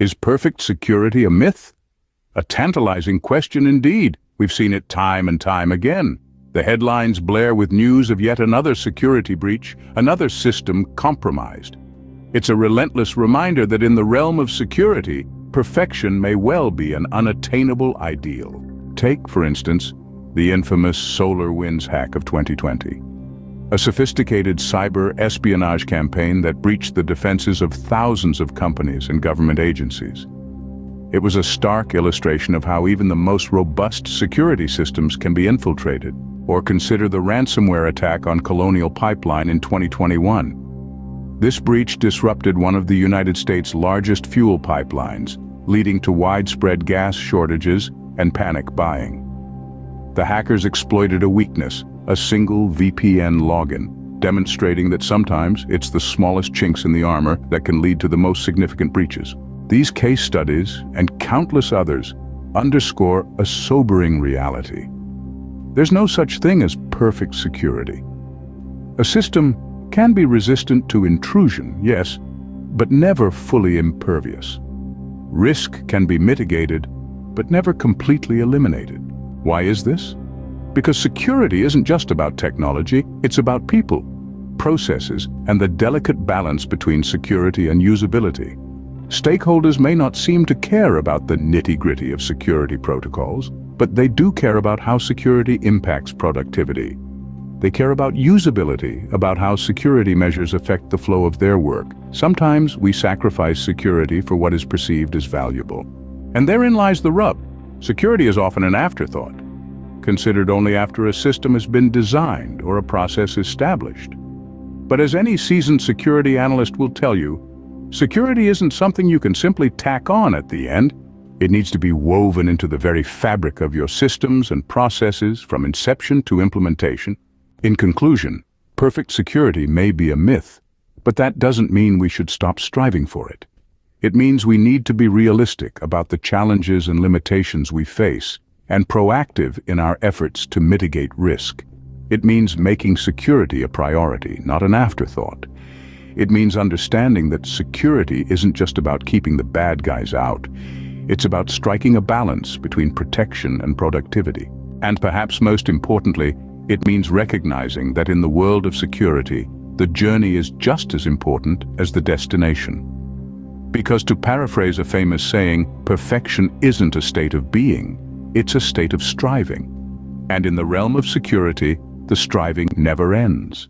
Is perfect security a myth? A tantalizing question indeed. We've seen it time and time again. The headlines blare with news of yet another security breach, another system compromised. It's a relentless reminder that in the realm of security, perfection may well be an unattainable ideal. Take, for instance, the infamous SolarWinds hack of 2020. A sophisticated cyber espionage campaign that breached the defenses of thousands of companies and government agencies. It was a stark illustration of how even the most robust security systems can be infiltrated. Or consider the ransomware attack on Colonial pipeline in 2021. This breach disrupted one of the United States' largest fuel pipelines, leading to widespread gas shortages and panic buying. The hackers exploited a weakness, a single VPN login, demonstrating that sometimes it's the smallest chinks in the armor that can lead to the most significant breaches. These case studies, and countless others, underscore a sobering reality. There's no such thing as perfect security. A system can be resistant to intrusion, yes, but never fully impervious. Risk can be mitigated, but never completely eliminated. Why is this? Because security isn't just about technology, it's about people, processes, and the delicate balance between security and usability. Stakeholders may not seem to care about the nitty-gritty of security protocols, but they do care about how security impacts productivity. They care about usability, about how security measures affect the flow of their work. Sometimes we sacrifice security for what is perceived as valuable. And therein lies the rub. Security is often an afterthought, considered only after a system has been designed or a process established. But as any seasoned security analyst will tell you, security isn't something you can simply tack on at the end. It needs to be woven into the very fabric of your systems and processes from inception to implementation. In conclusion, perfect security may be a myth, but that doesn't mean we should stop striving for it. It means we need to be realistic about the challenges and limitations we face and proactive in our efforts to mitigate risk. It means making security a priority, not an afterthought. It means understanding that security isn't just about keeping the bad guys out. It's about striking a balance between protection and productivity. And perhaps most importantly, it means recognizing that in the world of security, the journey is just as important as the destination. Because to paraphrase a famous saying, perfection isn't a state of being, it's a state of striving. And in the realm of security, the striving never ends.